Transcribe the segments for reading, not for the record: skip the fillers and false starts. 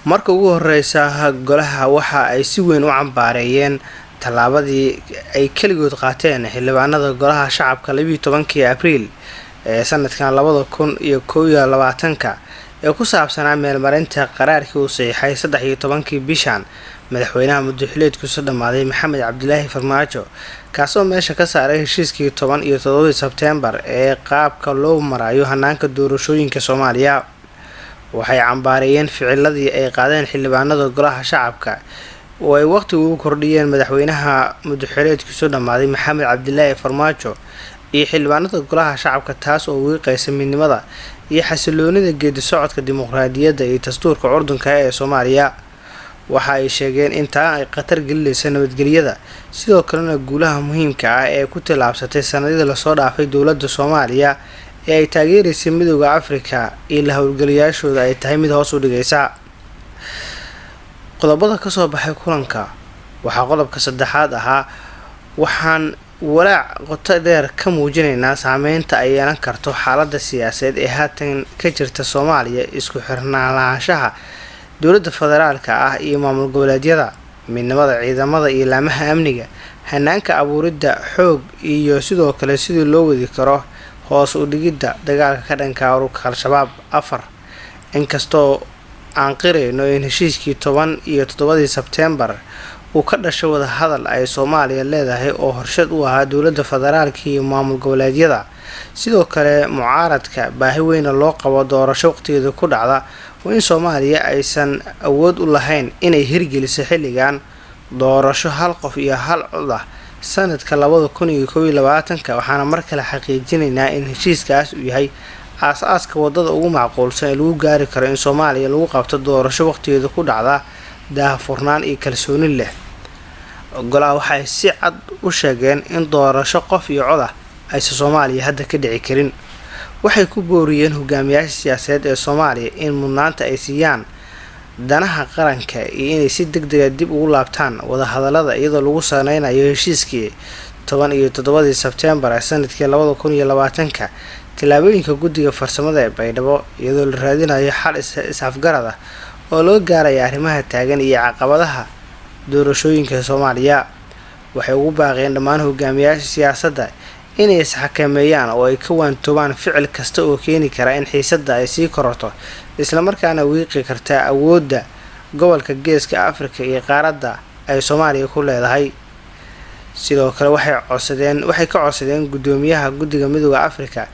marka ugu horeysa golaha waxa ay si weyn u cambaareeyeen tallaabadii ay kaligood qaateen xildhibaanada golaha shacabka 12 Abriil ee sanadkan 2021 ee ku saabsanaa meelmarinta qaraarkii uu saxiixay 13 bishan madaxweynaha muddo-xileedkiisu dhamaaday Maxamed Cabdilaahi Farmaajo kaasoo meesha ka saaray heshiiskii 10 iyo 7 Sebteembar ee qaabka loo marayo hanaanka doorashooyinka Soomaaliya. waxay cambaareeyeen ficiladii ay qaadeen xildhibaanada golaha shacabka oo ay waqti ugu kordhiyeen madaxweynaha muddo-xileedkiisu dhamaaday Maxamed Cabdilaahi Farmaajo iyo xildhibaanada golaha shacabka taas oo wiiqaysa midnimada iyo xasiloonida geedi socodka dimuqraadiyadda iyo dastuurka curdunka ee Soomaaliya. waxa ay sheegeen in taa ay khatar gelinayso nabadgelyada sidoo kalena guulaha muhiimka ah ee ku tilaabsatay sanadihii lasoo dhaafay dowladda Soomaaliya ee ay taageeraysay Midowga Afrika iyo la howlgalayaashooda ay tahay mid hoos u dhigaysa. qodobada ka soo baxay kulanka waxaa qodobka saddexaad ahaa waxaan walaac qoto dheer ka muujinaynaa saameynta ay yeelan karto xaaladda siyaasadeed ee haatan ka jirta Soomaaliya isku xirnaanshaha dowladda federaalka ah iyo maamul goboleedyada midnimada ciidamada iyo laamaha amniga hanaanka abuuridda xoog iyo sidoo kale sidii loo wadi karo hoos u dhigidda dagaalka ka dhanka ururka Al-Shabaab. 4 inkastoo aan qirayno in heshiiskii 10 iyo 7 Sebteembar uu ka dhashay wada hadal ay Soomaaliya leedahay oo horshad u ahaa dowladda federaalka iyo maamul goboleedyada sidoo kale mucaaradka baahi weyn loo qabo doorasho waqtigeeda ku dhacda oo in Soomaaliya aysan awood u lahayn inay hirgeliso xilligan doorasho hal qof iyo hal cod ah sanadka 2021 waxaana mar kale xaqiijinaynaa in heshiiskaas uu yahay aasaaska wadada ugu macquulsan ee lagu gaari karo in Soomaaliya lagu qabto doorasho waqtigeeda ku dhacda daahfurnaan iyo kalsooni leh. golaha waxay si cad u sheegeen in doorasho qof iyo cod ah aysan Soomaaliya hadda ka dhici karin. waxay ku booriyeen hogaamiyaasha siyaasadeed ee Soomaaliya in mudnaanta ay siiyaan danaha qaranka iyo inay si degdeg ah dib ugu laabtaan wada hadallada iyadoo lagu saaneynayo heshiiskii 10 iyo 7 Sebteembar ee sanadkii 2020 tilaabooyinka guddiga farsamada ee Baydhabo iyadoo la raadinayo xal is-afgarad ah oo loo gaarayo arrimaha taagan iyo caqabadaha doorashooyinka Soomaaliya. waxay ugu baaqeen dhammaan hogaamiyaasha siyaasadda inay isxakameeyaan oo ay ka waantoobaan ficil kasta oo keeni kara in xiisadda ay sii kororto isla markaana wiiqi karta awoodda gobolka Geeska Afrika iyo qaaradda ay Soomaaliya ku leedahay. sidoo kale waxay ka codsadeen gudoomiyaha guddiga Midowga Afrika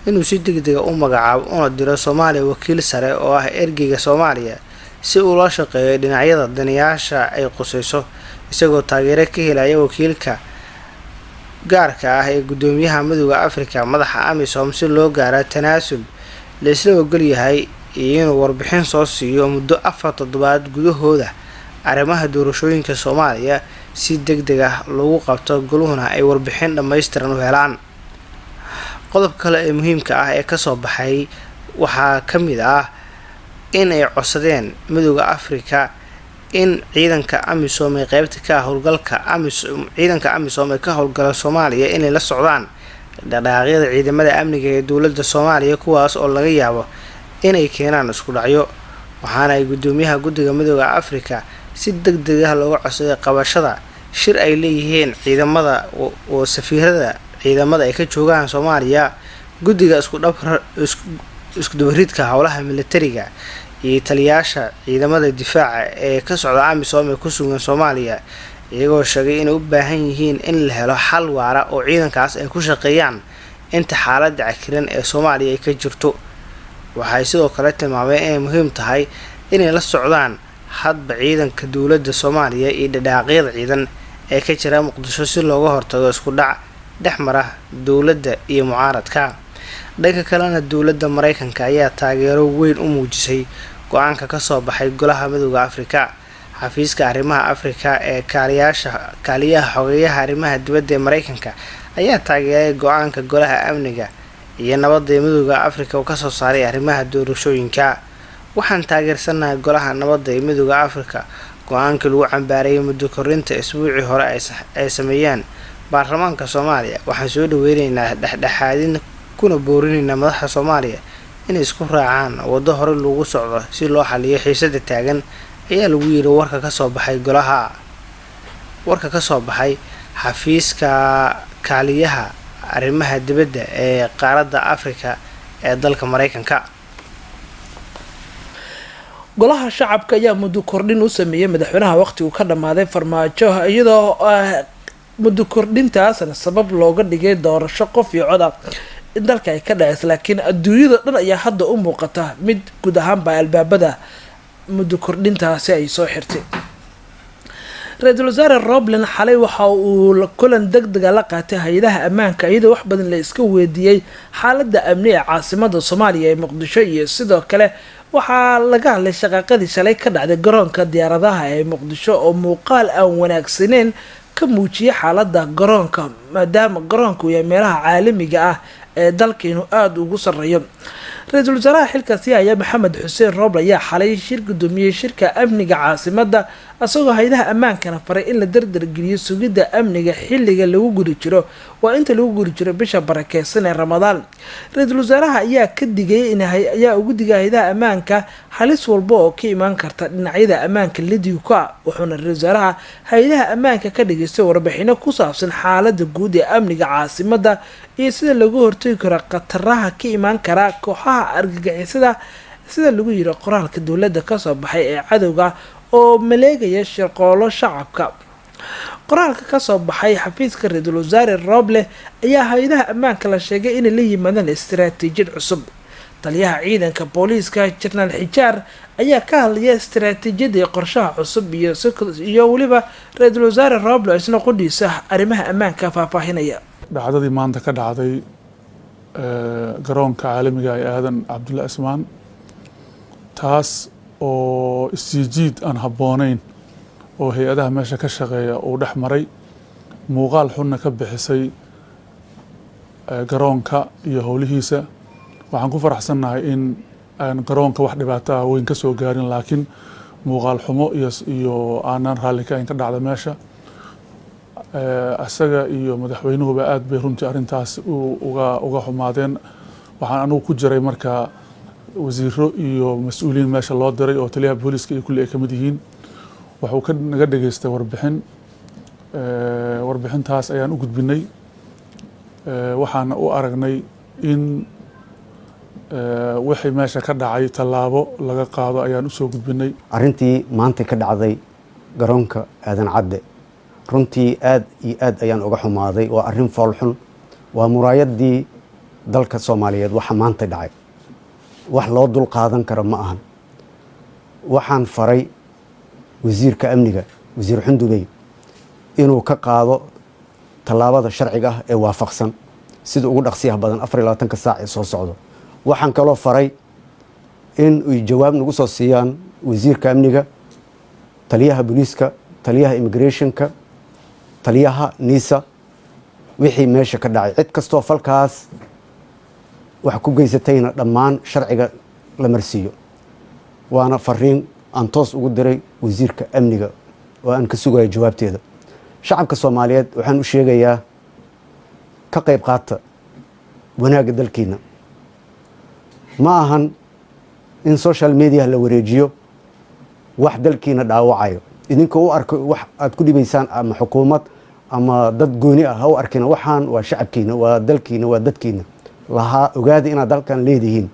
inuu si degdeg ah u magacaabo una diro Soomaaliya wakiil sare oo ah ergeyga Soomaaliya si uu la shaqeeyo dhinacyada danayaasha ay qusayso isagoo taageero ka helaya wakiilka gaarka ah ee gudoomiyaha Midowga Afrika madaxa AMISOM si loo gaaro tanaasul la isla ogol yahay iyo inuu warbixin soo siiyo muddo 4 toddobaad gudahooda arrimaha doorashooyinka Soomaaliya si degdeg ah lagu qabto goluhuna ay warbixin dhameystiran u helaan. qodob kale ee muhiimka ah ee ka soo baxay waxaa ka mid ah in ay codsadeen Midowga Afrika in ciidanka AMISOM ee qaybta ka howlgalka AMISOM ee ka howlgala Soomaaliya inay la socdaan dhaqdhaqaaqyada ciidamada amniga ee dowladda Soomaaliya kuwaas oo laga yaabo inay keenaan isku dhacyo. waxaana ay gudoomiyaha guddiga Midowga Afrika si degdeg ah looga codsaday qabashada shir ay leeyihiin ciidamada oo safiirada ciidamada ay ka joogaan Soomaaliya guddiga isku dhabaridka howlaha militariga iyo taliyaasha ciidamada difaaca ee ka socda AMISOM ee ku sugan Soomaaliya iyagoo sheegay inay u baahan yihiin in la helo xal waara oo ciidankaas ay ku shaqeeyaan inta xaaladda cakiran ee Soomaaliya ay ka jirto. waxay sidoo kale tilmaameen inay muhiim tahay inay la socdaan hadba ciidanka dowladda Soomaaliya iyo dhaqdhaqaaqyada ciidan ee ka jira Muqdisho si looga hortago isku dhac dhexmara dowladda iyo mucaaradka. dhanka kalena dowladda Mareykanka ayaa taageero weyn u muujisay go'aanka ka soo baxay golaha Midowga Afrika. xafiiska arrimaha Afrika ee kaaliyaha xogeyaha arrimaha dibadda ee Mareykanka ayaa taageeray go'aanka golaha amniga iyo nabadda ee Midowga Afrika oo ka soo saaray arrimaha doorashooyinka. waxaan taageersanahay golaha nabadda ee Midowga Afrika go'aanka lagu cambaareeyay muddo korinta isbuucii hore ay sameeyeen baarlamaanka Soomaaliya. waxaan soo dhaweynaynaa dhexdhexaadin kuna boorinaynaa madaxda Soomaaliya inay isku raacaan waddo hore lagu socdo si loo xaliyo xiisada taagan ayaa lagu yiri warka kasoo baxay xafiiska kaaliyaha arrimaha dibadda ee qaaradda Afrika ee dalka Mareykanka. golaha shacabka ayaa muddo kordhin u sameeyay madaxweynaha waqtigu ka dhamaaday Farmaajo iyadoo muddo kordhintaasna sabab looga dhigay doorasho qof iyo cod ah in dalka ay ka dhacayso, laakiin adduunyada dhan ayaa hadda u muuqata mid guud ahaanba albaabada muddo kordhintaasi ay soo xirtay. ra-iisul wasaare Roble xalay waxa uu kulan degdeg ah la qaatay hay'adaha ammaanka iyadoo wax badan la iska weydiiyay xaaladda amni ee caasimadda Soomaaliya ee Muqdisho, iyo sidoo kale waxaa laga hadlay shaqaqadii shalay ka dhacday garoonka diyaaradaha ee Muqdisho oo muuqaal aan wanaagsaneyn ka muujiyay xaaladda garoonka, maadaama garoonku yahay meelaha caalamiga ah ee dalkeenu aad ugu sareeyo. ra-iisul wasaaraha xilkaasi ayaa Maxamed Xuseen Roble ayaa xalay shir gudoomiyay shirka amniga caasimadda, asagoo hay'adaha ammaankana faray in la dardargeliyo sugidda amniga xilliga lagu guri jiro inta lagu guri jiro bisha barakeysan ee Ramadaan. ra-iisul wasaaraha ayaa ka digay ugu digay hay'adaha ammaanka halis walba oo ka imaan karta dhinacyada ammaanka lidiyuka, wuxuuna ra-iisul wasaaraha hay'adaha ammaanka ka dhigaystay warbixino ku saabsan xaaladda guud ee amniga caasimadda iyo sida lagu hortagi karo khataraha ka imaan kara kooxaha argagixisada, sida lagu yiri qoraalka dowladda ka soo baxay ee cadowga oo maleegaya shirqoolo shacabka. qoraalka ka soo baxay xafiiska ra-iisul wasaare Roble ayaa hay'adaha ammaanka la sheegay inay la yimaadaan istiraatiijiyad cusub. taliyaha ciidanka booliiska General Xijaar ayaa ka hadlaya istiraatiijiyada qorshaha cusub iyo waliba ra-iisul wasaare Roble isna qodiisa arrimaha ammaanka faahfaahinaya. dhacdadii maanta ka dhacday garoonka caalamiga ee aadan Cabdulla Ismaan, taas oo isjiid aan habboonayn oo hay-adaha meesha ka shaqeeya uu dhex maray, muuqaal xunna ka bixisay garoonka iyo howlihiisa. waxaan ku faraxsannahay in aan garoonka wax dhibaato ah weyn ka soo gaarin, laakiin muuqaal xumo iyo aanan raalli ka ahayn ka dhacda meesha. asaga iyo madaxweynuhuba aad bay runtii arrintaas uga xumaadeen. waxaan anugu ku jiray marka wasiiro iyo mas-uuliyiin meesha loo diray oo taliyaha booliiska iyo kulli ay ka mid yihiin. wuxuu naga dhageystay warbixintaas ayaan u gudbinay. waxaana u aragnay in wixii meesha ka dhacay tallaabo laga qaado ayaan usoo gudbinay. arrintii maanta ka dhacday garoonka aadan cadde runtii aad iyo aad ayaan uga xumaaday. waa arrin foolxun, waa muraayadii dalka Soomaaliyeed. waxa maanta dhacay wax loo dul qaadan karo ma ahan. waxaan faray wasiirka amniga wasiir Xundubey inuu ka qaado tallaabada sharciga ah ee waafaqsan sida ugu dhaqsiyaha badan 24 saac ee soo socdo. waxaan kaloo faray in ay jawaab nagu soo siiyaan wasiirka amniga, taliyaha booliiska, taliyaha immigrationka, taliyaha NISA wixii meesha ka dhacay. cid kastoo falkaas wax ku geysatayna dhammaan sharciga la marsiiyo. waana fariin aan toos ugu diray wasiirka amniga oo aan ka sugayo jawaabteeda. shacabka Soomaaliyeed waxaan u sheegayaa ka qayb qaata wanaagga dalkiina. ma ahan in social media la wareejiyo wax dalkiina dhaawacayo. idinka u arko wax aad ku dhibaysaan ama xukuumad ama dad gooni ah ha u arkina. waxaan waa shacabkiina, waa dalkiina, waa dadkiina. lahaa ogaada inaad dalkan leedihiin.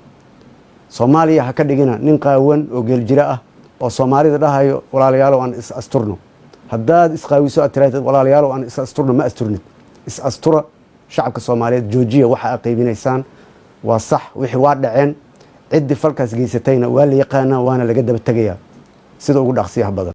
Soomaaliya ha ka dhigina nin qaawan oo geeljira ah oo Soomaalida dhahayo walaalayaal aan is asturno. haddaad isqaawiso aad tiraahdo walaalayaal aan is asturno, ma asturnid. is astura. shacabka Soomaaliyeed joojiya waxa ay qaybinaysaan. waa sax, wixii waa dhaceen. ciddii falkaas geysatayna waa la yaqaanaa, waana laga daba tegayaa sida ugu dhaqsiyaha badan.